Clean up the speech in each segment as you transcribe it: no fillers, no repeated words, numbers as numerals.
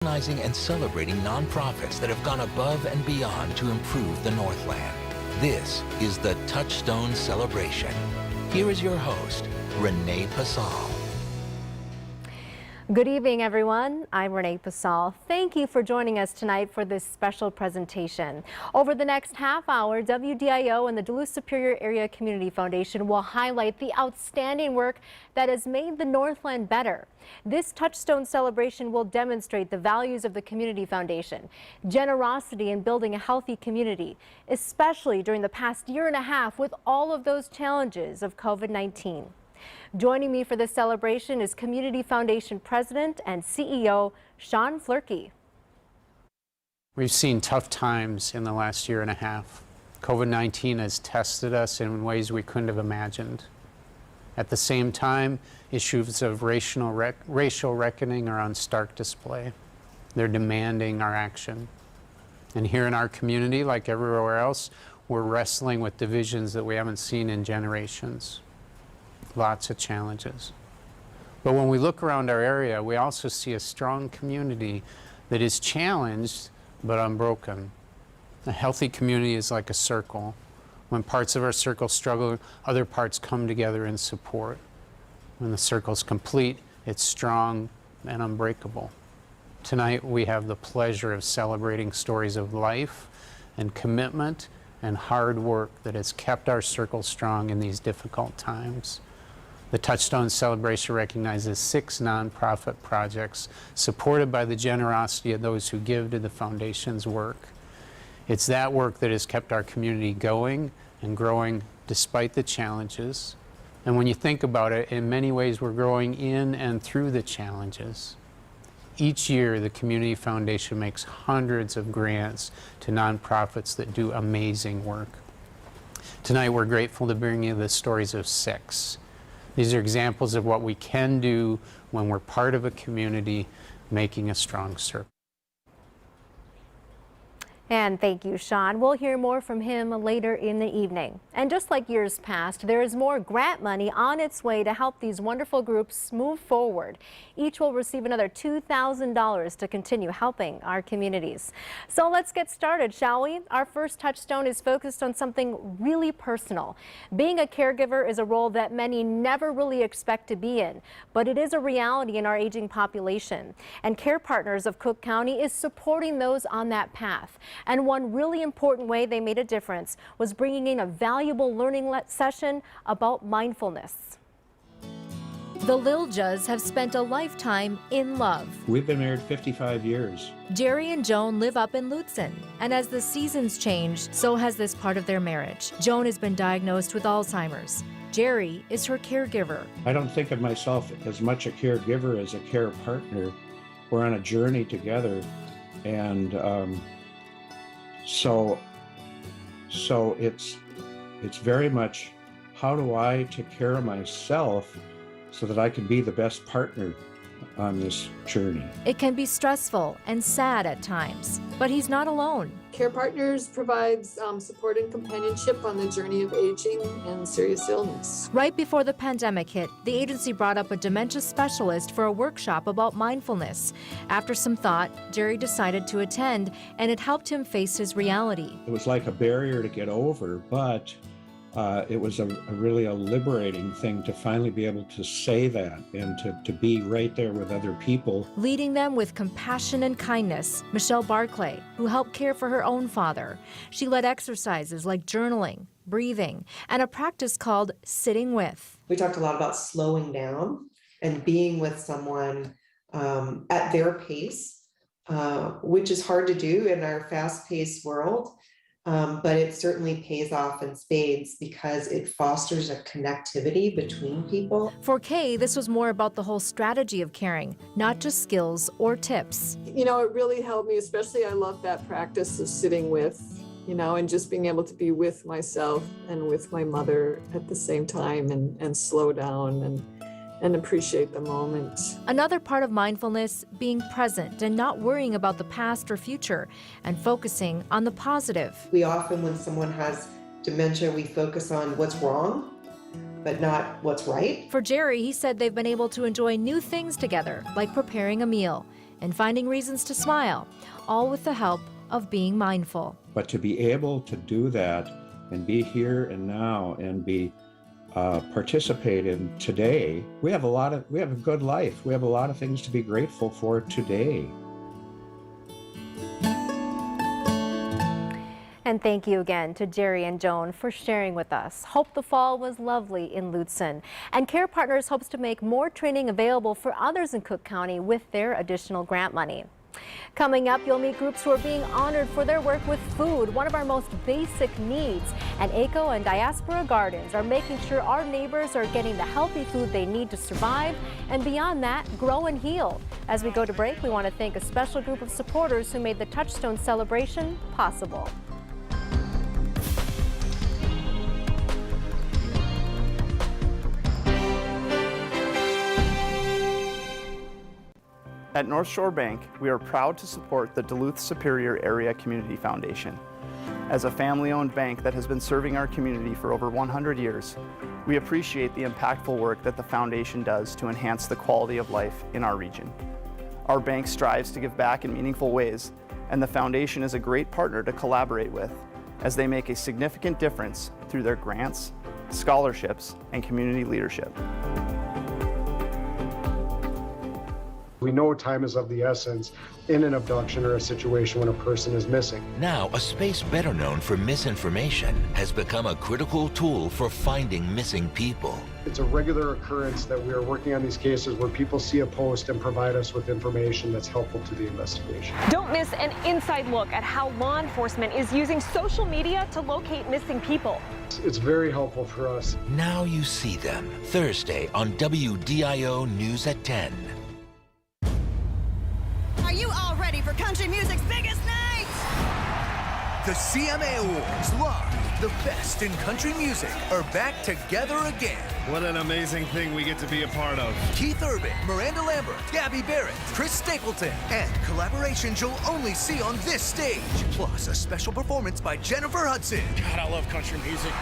Recognizing and celebrating nonprofits that have gone above and beyond to improve the Northland. This is the Touchstone Celebration. Here is your host, Renee Passal. Good evening, everyone. I'm Renee Passal. Thank you for joining us tonight for this special presentation. Over the next half hour, WDIO and the Duluth Superior Area Community Foundation will highlight the outstanding work that has made the Northland better. This Touchstone Celebration will demonstrate the values of the Community Foundation, generosity in building a healthy community, especially during the past year and a half with all of those challenges of COVID-19. Joining me for this celebration is Community Foundation President and CEO Shaun Floerke. We've seen tough times in the last year and a half. COVID-19 has tested us in ways we couldn't have imagined. At the same time, issues of racial reckoning are on stark display. They're demanding our action. And here in our community, like everywhere else, we're wrestling with divisions that we haven't seen in generations. Lots of challenges. But when we look around our area, we also see a strong community that is challenged but unbroken. A healthy community is like a circle. When parts of our circle struggle, other parts come together in support. When the circle's complete, it's strong and unbreakable. Tonight we have the pleasure of celebrating stories of life and commitment and hard work that has kept our circle strong in these difficult times. The Touchstone Celebration recognizes 6 nonprofit projects supported by the generosity of those who give to the Foundation's work. It's that work that has kept our community going and growing despite the challenges. And when you think about it, in many ways we're growing in and through the challenges. Each year, the Community Foundation makes hundreds of grants to nonprofits that do amazing work. Tonight, we're grateful to bring you the stories of 6. These are examples of what we can do when we're part of a community making a strong circle. And thank you, Shaun. We'll hear more from him later in the evening. And just like years past, there is more grant money on its way to help these wonderful groups move forward. Each will receive another $2,000 to continue helping our communities. So let's get started, shall we? Our first touchstone is focused on something really personal. Being a caregiver is a role that many never really expect to be in, but it is a reality in our aging population. And Care Partners of Cook County is supporting those on that path. And one really important way they made a difference was bringing in a valuable learning session about mindfulness. The Liljas have spent a lifetime in love. We've been married 55 years. Jerry and Joan live up in Lutzen, and as the seasons change, so has this part of their marriage. Joan has been diagnosed with Alzheimer's. Jerry is her caregiver. I don't think of myself as much a caregiver as a care partner. We're on a journey together, and So it's very much, how do I take care of myself so that I can be the best partner on this journey? It can be stressful and sad at times, but he's not alone. Care Partners provides support and companionship on the journey of aging and serious illness. Right before the pandemic hit, the agency brought up a dementia specialist for a workshop about mindfulness. After some thought, Jerry decided to attend, and it helped him face his reality. It was like a barrier to get over, but it was really a liberating thing to finally be able to say that and to be right there with other people. Leading them with compassion and kindness, Michelle Barclay, who helped care for her own father. She led exercises like journaling, breathing, and a practice called sitting with. We talked a lot about slowing down and being with someone at their pace, which is hard to do in our fast-paced world. But it certainly pays off in spades because it fosters a connectivity between people. For Kay, this was more about the whole strategy of caring, not just skills or tips. You know, it really helped me, especially I love that practice of sitting with, and just being able to be with myself and with my mother at the same time and slow down and appreciate the moment. Another part of mindfulness, being present and not worrying about the past or future and focusing on the positive. We often, when someone has dementia, we focus on what's wrong, but not what's right. For Jerry, he said they've been able to enjoy new things together, like preparing a meal. and finding reasons to smile, all with the help of being mindful. But to be able to do that and be here and now and be participate in today, we have a good life. We have a lot of things to be grateful for today. And thank you again to Jerry and Joan for sharing with us. Hope the fall was lovely in Lutzen. And Care Partners hopes to make more training available for others in Cook County with their additional grant money. Coming up, you'll meet groups who are being honored for their work with food, one of our most basic needs. And ACO and Diaspora Gardens are making sure our neighbors are getting the healthy food they need to survive, and beyond that, grow and heal. As we go to break, we want to thank a special group of supporters who made the Touchstone Celebration possible. At North Shore Bank, we are proud to support the Duluth Superior Area Community Foundation. As a family-owned bank that has been serving our community for over 100 years, we appreciate the impactful work that the foundation does to enhance the quality of life in our region. Our bank strives to give back in meaningful ways, and the foundation is a great partner to collaborate with as they make a significant difference through their grants, scholarships, and community leadership. We know time is of the essence in an abduction or a situation when a person is missing. Now, a space better known for misinformation has become a critical tool for finding missing people. It's a regular occurrence that we are working on these cases where people see a post and provide us with information that's helpful to the investigation. Don't miss an inside look at how law enforcement is using social media to locate missing people. It's very helpful for us. Now you see them, Thursday on WDIO News at 10. Are you all ready for country music's biggest night? The CMA Awards live, the best in country music, are back together again. What an amazing thing we get to be a part of. Keith Urban, Miranda Lambert, Gabby Barrett, Chris Stapleton, and collaborations you'll only see on this stage. Plus a special performance by Jennifer Hudson. God, I love country music.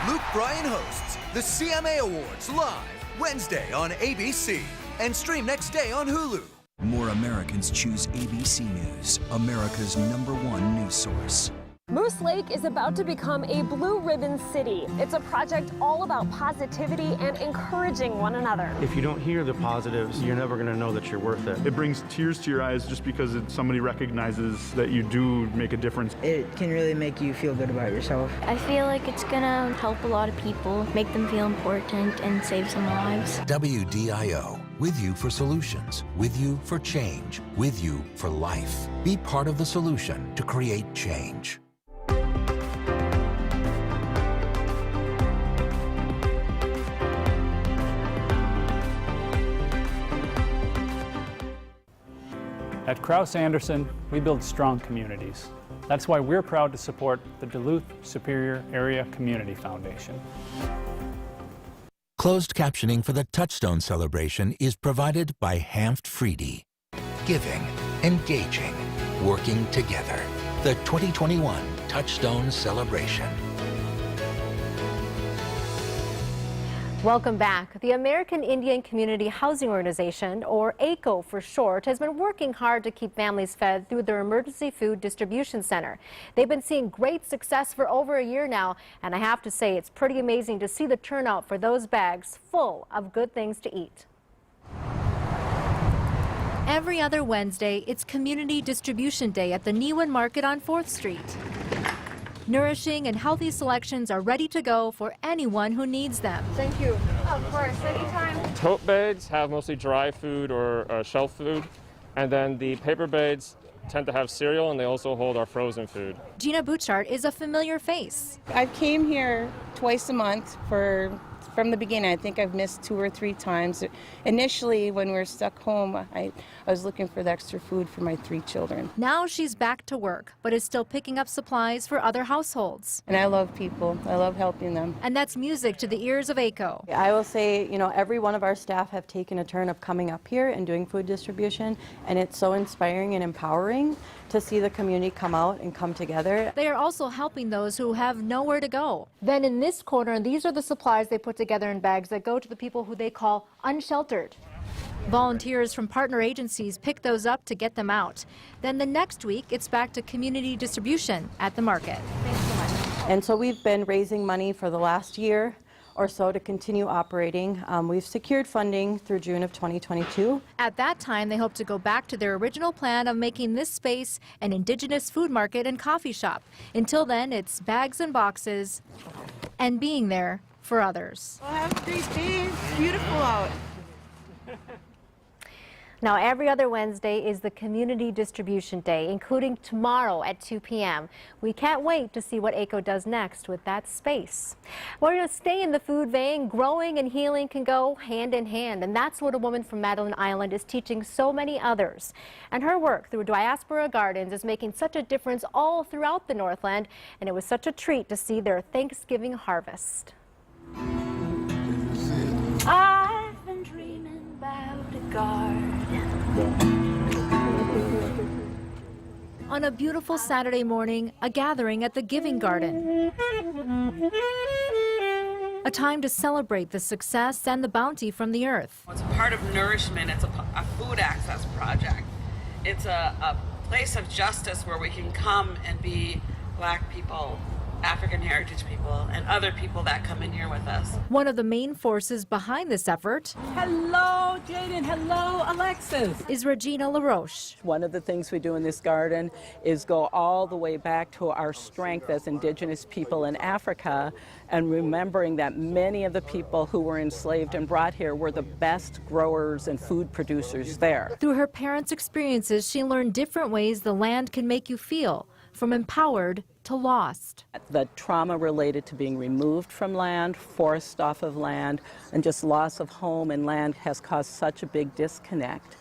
Luke Bryan hosts the CMA Awards live Wednesday on ABC and stream next day on Hulu. More Americans choose ABC News, America's #1 news source. Moose Lake is about to become a blue ribbon city. It's a project all about positivity and encouraging one another. If you don't hear the positives, you're never going to know that you're worth it. It brings tears to your eyes just because somebody recognizes that you do make a difference. It can really make you feel good about yourself. I feel like it's going to help a lot of people, make them feel important, and save some lives. WDIO. With you for solutions, with you for change, with you for life. Be part of the solution to create change. At Krause Anderson, we build strong communities. That's why we're proud to support the Duluth Superior Area Community Foundation. Closed captioning for the Touchstone Celebration is provided by Hanft Friede. Giving, engaging, working together. The 2021 Touchstone Celebration. Welcome back. The American Indian Community Housing Organization, or ACO for short, has been working hard to keep families fed through their emergency food distribution center. They've been seeing great success for over a year now, and I have to say it's pretty amazing to see the turnout for those bags full of good things to eat. Every other Wednesday, it's Community Distribution Day at the Niwen Market on 4th Street. Nourishing and healthy selections are ready to go for anyone who needs them. Thank you. Of course, anytime. Tote bags have mostly dry food or shelf food, and then the paper bags tend to have cereal, and they also hold our frozen food. Gina Bouchard is a familiar face. I came here twice a month from the beginning. I think I've missed 2 or 3 times. Initially, when we were stuck home, I was looking for the extra food for my 3 children. Now she's back to work, but is still picking up supplies for other households. And I love people. I love helping them. And that's music to the ears of ACO. I will say, every one of our staff have taken a turn of coming up here and doing food distribution, and it's so inspiring and empowering to see the community come out and come together. They are also helping those who have nowhere to go. Then in this corner, these are the supplies they put together in bags that go to the people who they call unsheltered. Volunteers from partner agencies pick those up to get them out. Then the next week, it's back to community distribution at the market. Thanks so much. And so we've been raising money for the last year or so to continue operating. We've secured funding through June of 2022. At that time, they hope to go back to their original plan of making this space an Indigenous food market and coffee shop. Until then, it's bags and boxes and being there for others. Well, have a great day. It's beautiful out. Now, every other Wednesday is the Community Distribution Day, including tomorrow at 2 p.m. We can't wait to see what ACO does next with that space. We're going to stay in the food vein. Growing and healing can go hand in hand, and that's what a woman from Madeline Island is teaching so many others. And her work through Diaspora Gardens is making such a difference all throughout the Northland, and it was such a treat to see their Thanksgiving harvest. I've been dreaming about a garden. On a beautiful Saturday morning, a gathering at the Giving Garden. A time to celebrate the success and the bounty from the earth. It's part of nourishment. It's a food access project. It's a place of justice where we can come and be Black people, African heritage people, and other people that come in here with us. One of the main forces behind this effort, Hello, Jaden. Hello, Alexis. is Regina Laroche. One of the things we do in this garden is go all the way back to our strength as Indigenous people in Africa, and remembering that many of the people who were enslaved and brought here were the best growers and food producers there. Through her parents' experiences, she learned different ways the land can make you feel, from empowered to lost. The trauma related to being removed from land, forced off of land, and just loss of home and land has caused such a big disconnect.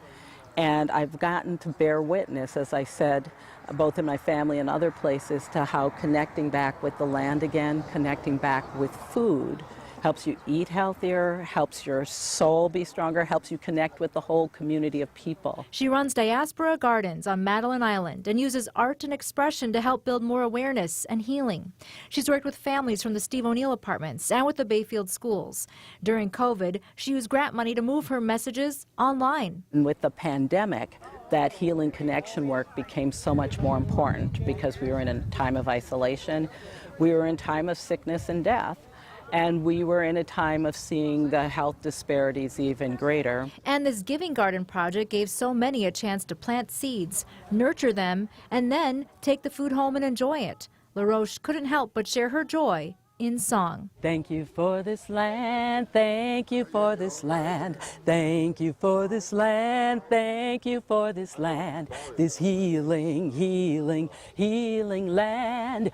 And I've gotten to bear witness, as I said, both in my family and other places, to how connecting back with the land again, connecting back with food, helps you eat healthier, helps your soul be stronger, helps you connect with the whole community of people. She runs Diaspora Gardens on Madeline Island and uses art and expression to help build more awareness and healing. She's worked with families from the Steve O'Neill apartments and with the Bayfield schools. During COVID, she used grant money to move her messages online. And with the pandemic, that healing connection work became so much more important because we were in a time of isolation. We were in time of sickness and death. And we were in a time of seeing the health disparities even greater. And this Giving Garden project gave so many a chance to plant seeds, nurture them, and then take the food home and enjoy it. LaRoche couldn't help but share her joy in song. Thank you for this land, thank you for this land, thank you for this land, thank you for this land, this healing, healing, healing land.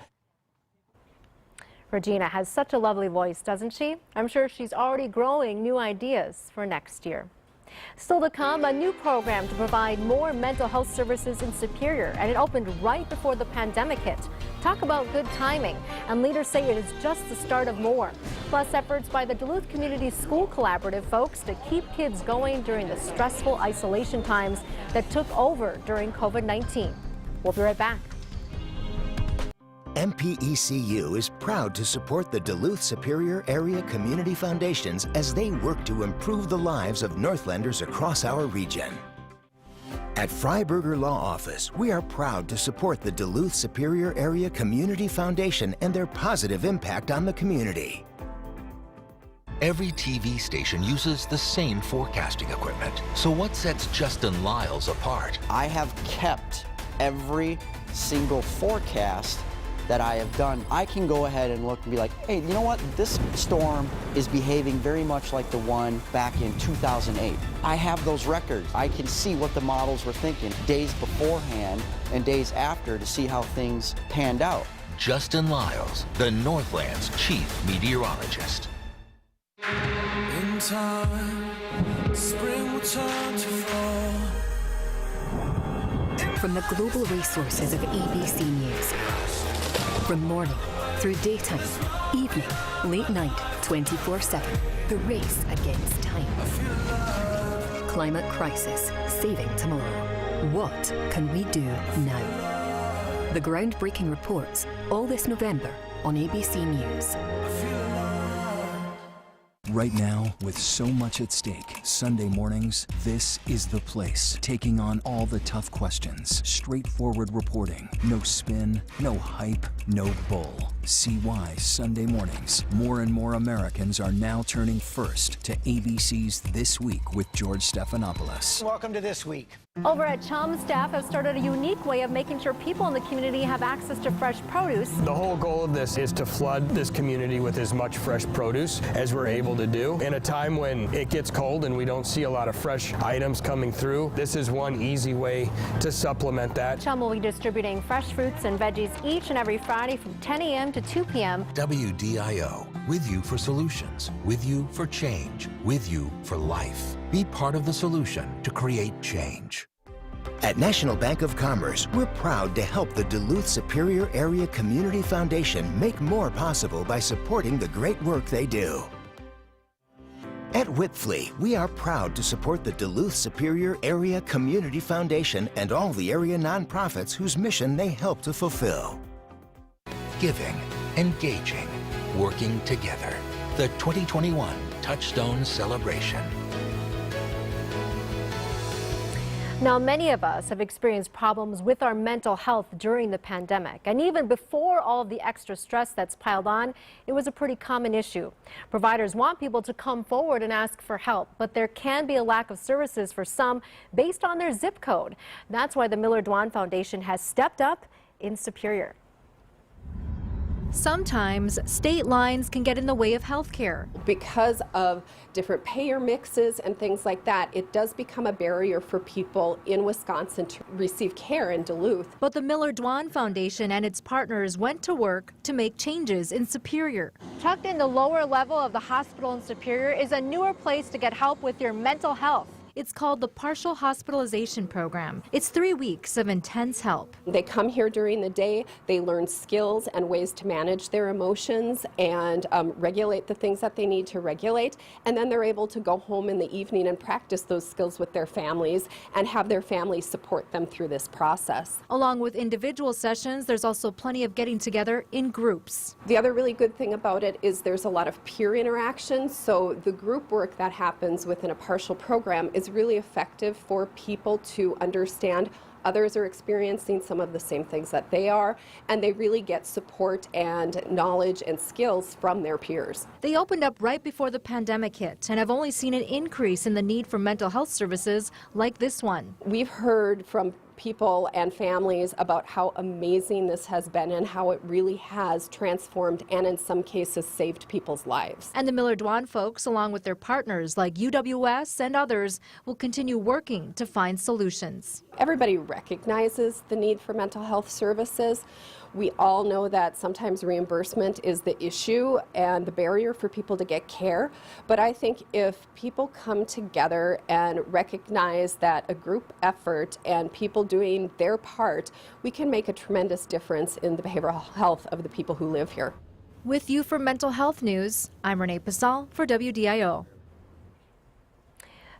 Regina has such a lovely voice, doesn't she? I'm sure she's already growing new ideas for next year. Still to come, a new program to provide more mental health services in Superior, and it opened right before the pandemic hit. Talk about good timing, and leaders say it is just the start of more. Plus, efforts by the Duluth Community School Collaborative folks to keep kids going during the stressful isolation times that took over during COVID-19. We'll be right back. MPECU is proud to support the Duluth Superior Area Community Foundations as they work to improve the lives of Northlanders across our region. At Freiberger Law Office, we are proud to support the Duluth Superior Area Community Foundation and their positive impact on the community. Every TV station uses the same forecasting equipment. So what sets Justin Lyles apart? I have kept every single forecast that I have done. I can go ahead and look and be like, hey, you know what? This storm is behaving very much like the one back in 2008. I have those records. I can see what the models were thinking days beforehand and days after to see how things panned out. Justin Lyles, the Northland's chief meteorologist. In time, spring will turn to fall. From the global resources of ABC News. From morning through daytime, evening, late night, 24/7. The race against time. Climate crisis, saving tomorrow. What can we do now? The groundbreaking reports all this November on ABC News. Right now, with so much at stake, Sunday mornings, this is the place. Taking on all the tough questions, straightforward reporting, no spin, no hype, no bull. See why Sunday mornings, more and more Americans are now turning first to ABC's This Week with George Stephanopoulos. Welcome to This Week. Over at Chum, staff have started a unique way of making sure people in the community have access to fresh produce. The whole goal of this is to flood this community with as much fresh produce as we're able to do. In a time when it gets cold and we don't see a lot of fresh items coming through, this is one easy way to supplement that. Chum will be distributing fresh fruits and veggies each and every Friday from 10 a.m. to 2 p.m. WDIO, with you for solutions, with you for change, with you for life. Be part of the solution to create change. At National Bank of Commerce, we're proud to help the Duluth Superior Area Community Foundation make more possible by supporting the great work they do. At Whitflea, we are proud to support the Duluth Superior Area Community Foundation and all the area nonprofits whose mission they help to fulfill. Giving, engaging, working together. The 2021 Touchstone Celebration. Now, many of us have experienced problems with our mental health during the pandemic. And even before all of the extra stress that's piled on, it was a pretty common issue. Providers want people to come forward and ask for help, but there can be a lack of services for some based on their zip code. That's why the Miller-Dwan Foundation has stepped up in Superior. Sometimes state lines can get in the way of health care. Because of different payer mixes and things like that, it does become a barrier for people in Wisconsin to receive care in Duluth. But the Miller-Dwan Foundation and its partners went to work to make changes in Superior. Tucked in the lower level of the hospital in Superior is a newer place to get help with your mental health. It's called the Partial Hospitalization Program. It's 3 weeks of intense help. They come here during the day, they learn skills and ways to manage their emotions and regulate the things that they need to regulate, and then they're able to go home in the evening and practice those skills with their families and have their families support them through this process. Along with individual sessions, there's also plenty of getting together in groups. The other really good thing about it is there's a lot of peer interaction, so the group work that happens within a partial program is really effective for people to understand others are experiencing some of the same things that they are, and they really get support and knowledge and skills from their peers. They opened up right before the pandemic hit and have only seen an increase in the need for mental health services like this one. We've heard from people and families about how amazing this has been and how it really has transformed and in some cases saved people's lives. And the Miller-Dwan folks, along with their partners like UWS and others, will continue working to find solutions. Everybody recognizes the need for mental health services. We all know that sometimes reimbursement is the issue and the barrier for people to get care. But I think if people come together and recognize that a group effort and people doing their part, we can make a tremendous difference in the behavioral health of the people who live here. With you for Mental Health News, I'm Renee Passal for WDIO.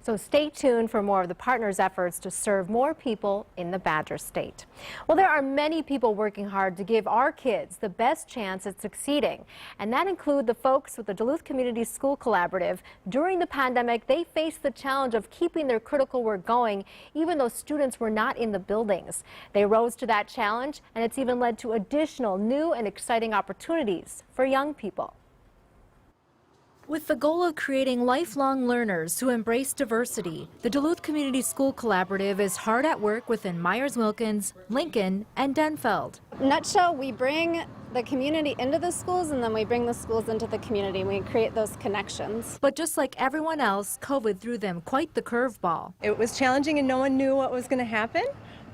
So stay tuned for more of the partners' efforts to serve more people in the Badger State. Well, there are many people working hard to give our kids the best chance at succeeding, and that include the folks with the Duluth Community School Collaborative. During the pandemic, they faced the challenge of keeping their critical work going, even though students were not in the buildings. They rose to that challenge, and it's even led to additional new and exciting opportunities for young people. With the goal of creating lifelong learners who embrace diversity, the Duluth Community School Collaborative is hard at work within Myers-Wilkins, Lincoln, and Denfeld. Nutshell, we bring the community into the schools and then we bring the schools into the community and we create those connections. But just like everyone else, COVID threw them quite the curveball. It was challenging and no one knew what was going to happen.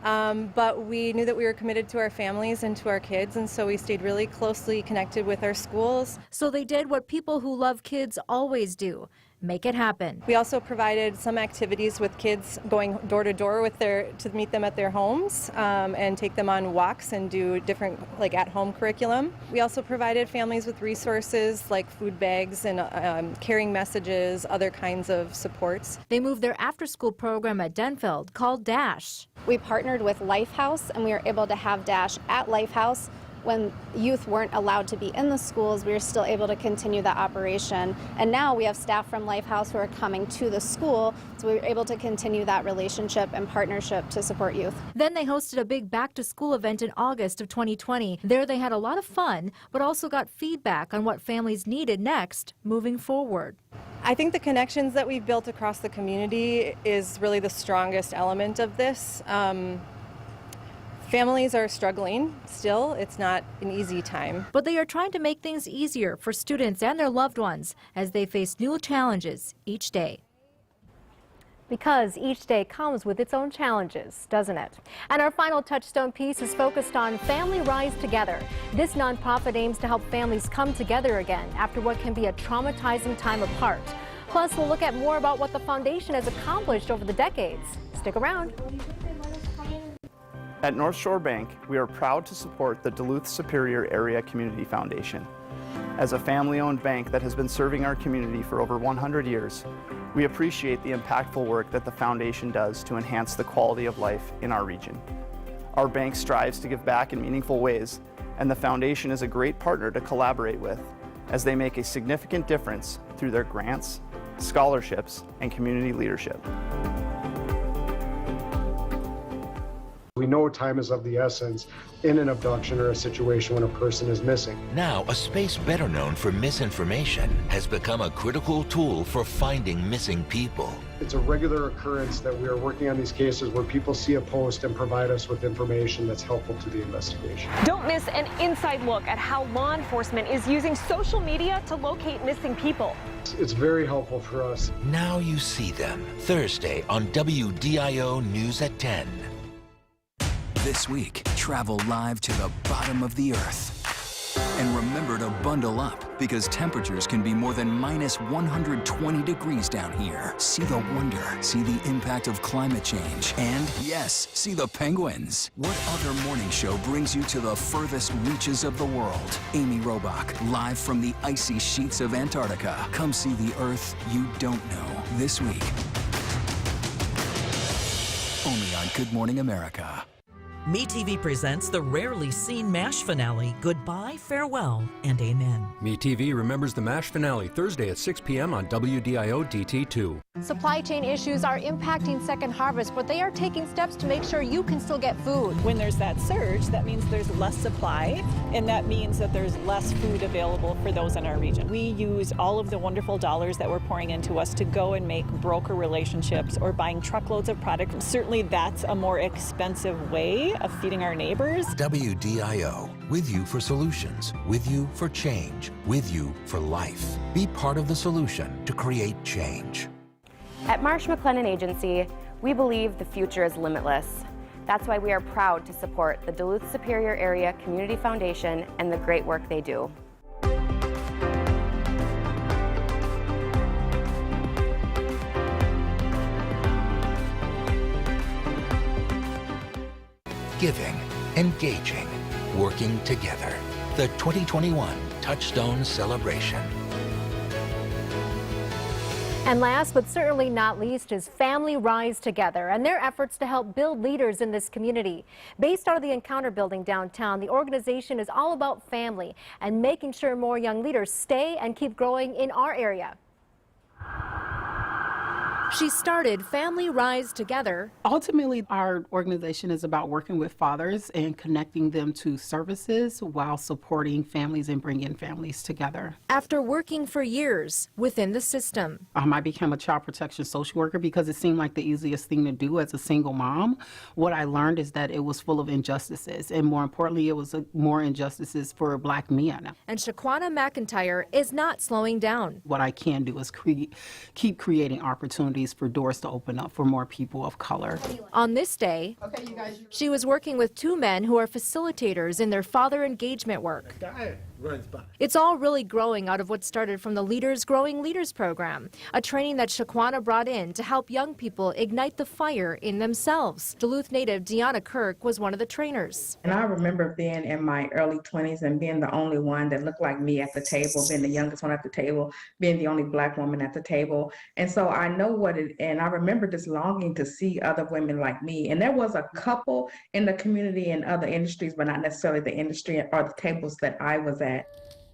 But we knew that we were committed to our families and to our kids, and so we stayed really closely connected with our schools. So they did what people who love kids always do: make it happen. We also provided some activities with kids, going door to door with to meet them at their homes and take them on walks and do different at-home curriculum. We also provided families with resources like food bags and carrying messages, other kinds of supports. They moved their after-school program at Denfeld called Dash. We partnered with Lifehouse and we were able to have Dash at Lifehouse when youth weren't allowed to be in the schools, we were still able to continue that operation. And now we have staff from Lifehouse who are coming to the school, so we were able to continue that relationship and partnership to support youth. Then they hosted a big back-to-school event in August of 2020. There they had a lot of fun, but also got feedback on what families needed next moving forward. I think the connections that we've built across the community is really the strongest element of this. Families are struggling still. It's not an easy time. But they are trying to make things easier for students and their loved ones as they face new challenges each day. Because each day comes with its own challenges, doesn't it? And our final Touchstone piece is focused on Family Rise Together. This nonprofit aims to help families come together again after what can be a traumatizing time apart. Plus, we'll look at more about what the foundation has accomplished over the decades. Stick around. At North Shore Bank, we are proud to support the Duluth Superior Area Community Foundation. As a family-owned bank that has been serving our community for over 100 years, we appreciate the impactful work that the foundation does to enhance the quality of life in our region. Our bank strives to give back in meaningful ways, and the foundation is a great partner to collaborate with as they make a significant difference through their grants, scholarships, and community leadership. We know time is of the essence in an abduction or a situation when a person is missing. Now, a space better known for misinformation has become a critical tool for finding missing people. It's a regular occurrence that we are working on these cases where people see a post and provide us with information that's helpful to the investigation. Don't miss an inside look at how law enforcement is using social media to locate missing people. It's very helpful for us. Now you see them. Thursday on WDIO News at 10. This week, travel live to the bottom of the earth. And remember to bundle up, because temperatures can be more than minus 120 degrees down here. See the wonder, see the impact of climate change, and yes, see the penguins. What other morning show brings you to the furthest reaches of the world? Amy Robach, live from the icy sheets of Antarctica. Come see the Earth you don't know this week. Only on Good Morning America. MeTV presents the rarely seen MASH finale, Goodbye, Farewell, and Amen. MeTV remembers the MASH finale Thursday at 6 p.m. on WDIO DT2. Supply chain issues are impacting Second Harvest, but they are taking steps to make sure you can still get food. When there's that surge, that means there's less supply, and that means that there's less food available for those in our region. We use all of the wonderful dollars that we're pouring into us to go and make broker relationships or buying truckloads of product. Certainly that's a more expensive way of feeding our neighbors. WDIO, with you for solutions, with you for change, with you for life. Be part of the solution to create change. At Marsh McLennan Agency, we believe the future is limitless. That's why we are proud to support the Duluth Superior Area Community Foundation and the great work they do. Giving, engaging, working together. The 2021 Touchstone Celebration. And last but certainly not least is Family Rise Together and their efforts to help build leaders in this community. Based out of the Encounter Building downtown, the organization is all about family and making sure more young leaders stay and keep growing in our area. She started Family Rise Together. Ultimately, our organization is about working with fathers and connecting them to services while supporting families and bringing families together. After working for years within the system. I became a child protection social worker because it seemed like the easiest thing to do as a single mom. What I learned is that it was full of injustices, and more importantly, it was more injustices for Black men. And Shaquana McIntyre is not slowing down. What I can do is keep creating opportunities for doors to open up for more people of color. On this day, she was working with two men who are facilitators in their father engagement work. runs by. It's all really growing out of what started from the Leaders Growing Leaders program, a training that Shaquana brought in to help young people ignite the fire in themselves. Duluth native Deanna Kirk was one of the trainers. And I remember being in my early 20s and being the only one that looked like me at the table, being the youngest one at the table, being the only Black woman at the table. And so I know and I remember this longing to see other women like me. And there was a couple in the community and other industries, but not necessarily the industry or the tables that I was at.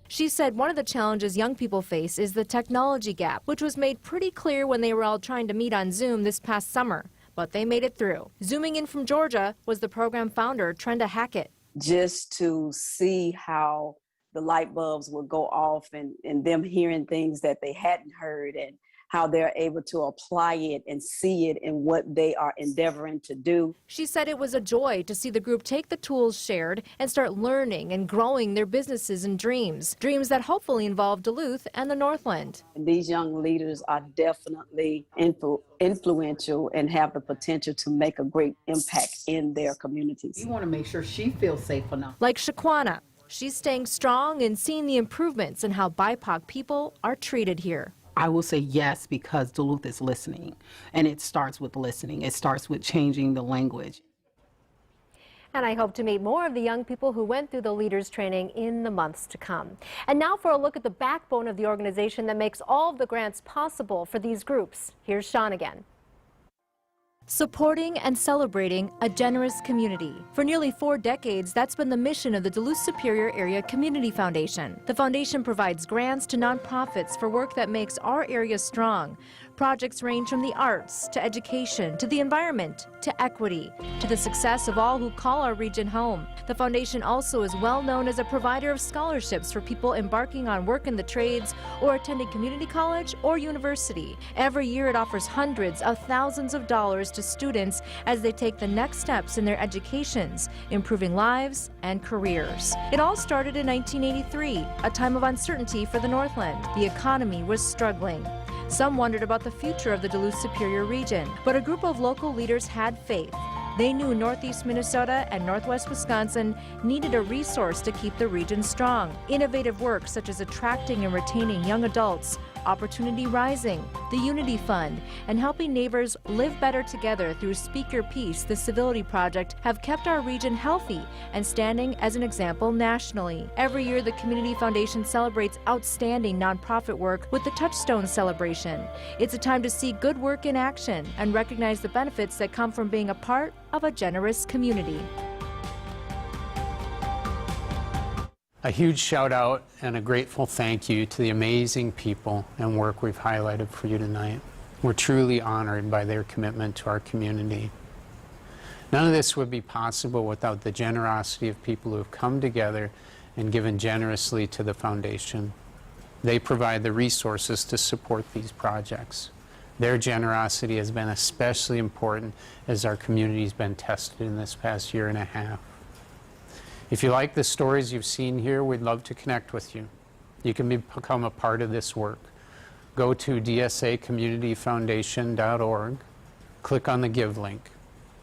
She said one of the challenges young people face is the technology gap, which was made pretty clear when they were all trying to meet on Zoom this past summer. But they made it through. Zooming in from Georgia was the program founder, Trenda Hackett. Just to see how the light bulbs would go off and them hearing things that they hadn't heard and how they're able to apply it and see it in what they are endeavoring to do. She said it was a joy to see the group take the tools shared and start learning and growing their businesses and dreams that hopefully involve Duluth and the Northland. And these young leaders are definitely influential and have the potential to make a great impact in their communities. We want to make sure she feels safe enough. Like Shaquana, she's staying strong and seeing the improvements in how BIPOC people are treated here. I will say yes, because Duluth is listening, and it starts with listening. It starts with changing the language. And I hope to meet more of the young people who went through the leaders training in the months to come. And now for a look at the backbone of the organization that makes all of the grants possible for these groups. Here's Shaun again. Supporting and celebrating a generous community. For nearly 4 decades, that's been the mission of the Duluth Superior Area Community Foundation. The foundation provides grants to nonprofits for work that makes our area strong. Projects range from the arts to education to the environment to equity to the success of all who call our region home. The foundation also is well known as a provider of scholarships for people embarking on work in the trades or attending community college or university. Every year it offers hundreds of thousands of dollars to students as they take the next steps in their educations, improving lives and careers. It all started in 1983, a time of uncertainty for the Northland. The economy was struggling. Some wondered about the future of the Duluth Superior region, but a group of local leaders had faith. They knew Northeast Minnesota and Northwest Wisconsin needed a resource to keep the region strong. Innovative work such as attracting and retaining young adults, Opportunity Rising, the Unity Fund, and helping neighbors live better together through Speak Your Peace, the Civility Project, have kept our region healthy and standing as an example nationally. Every year, the Community Foundation celebrates outstanding nonprofit work with the Touchstone Celebration. It's a time to see good work in action and recognize the benefits that come from being a part of a generous community. A huge shout out and a grateful thank you to the amazing people and work we've highlighted for you tonight. We're truly honored by their commitment to our community. None of this would be possible without the generosity of people who have come together and given generously to the foundation. They provide the resources to support these projects. Their generosity has been especially important as our community has been tested in this past year and a half. If you like the stories you've seen here, we'd love to connect with you. You can become a part of this work. Go to dsacommunityfoundation.org, click on the Give link.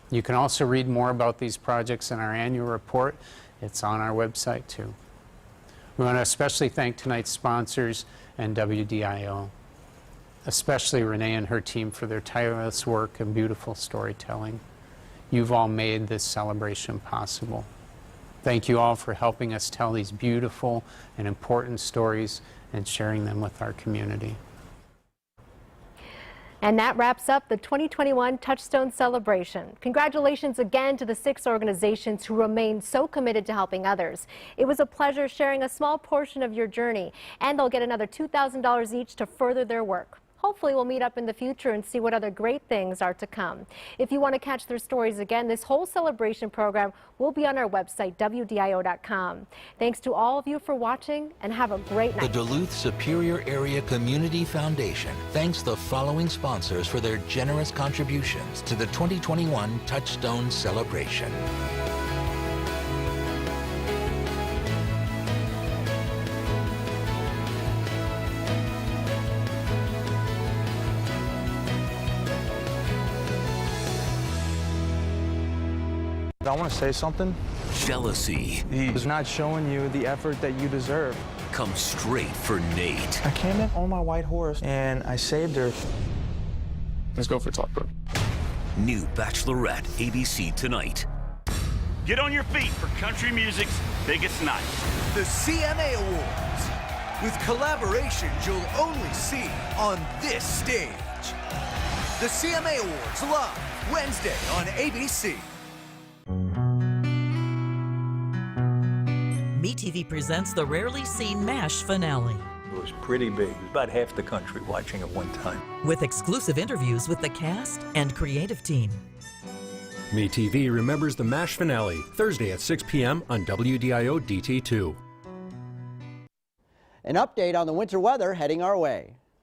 You can also read more about these projects in our annual report. It's on our website too. We want to especially thank tonight's sponsors and WDIO, especially Renee and her team for their tireless work and beautiful storytelling. You've all made this celebration possible. Thank you all for helping us tell these beautiful and important stories and sharing them with our community. And that wraps up the 2021 Touchstone Celebration. Congratulations again to the 6 organizations who remain so committed to helping others. It was a pleasure sharing a small portion of your journey, and they'll get another $2,000 each to further their work. Hopefully we'll meet up in the future and see what other great things are to come. If you want to catch their stories again, this whole celebration program will be on our website, WDIO.com. Thanks to all of you for watching, and have a great night. The Duluth Superior Area Community Foundation thanks the following sponsors for their generous contributions to the 2021 Touchstone Celebration. I want to say something. Jealousy. He's not showing you the effort that you deserve. Comes straight for Nate. I came in on my white horse and I saved her. Let's go for talk, bro. New Bachelorette, ABC tonight. Get on your feet for country music's biggest night. The CMA Awards, with collaborations you'll only see on this stage. The CMA Awards live Wednesday on ABC. MeTV presents the rarely seen MASH finale. It was pretty big. It was about half the country watching at one time. With exclusive interviews with the cast and creative team. MeTV remembers the MASH finale, Thursday at 6 p.m. on WDIO DT2. An update on the winter weather heading our way.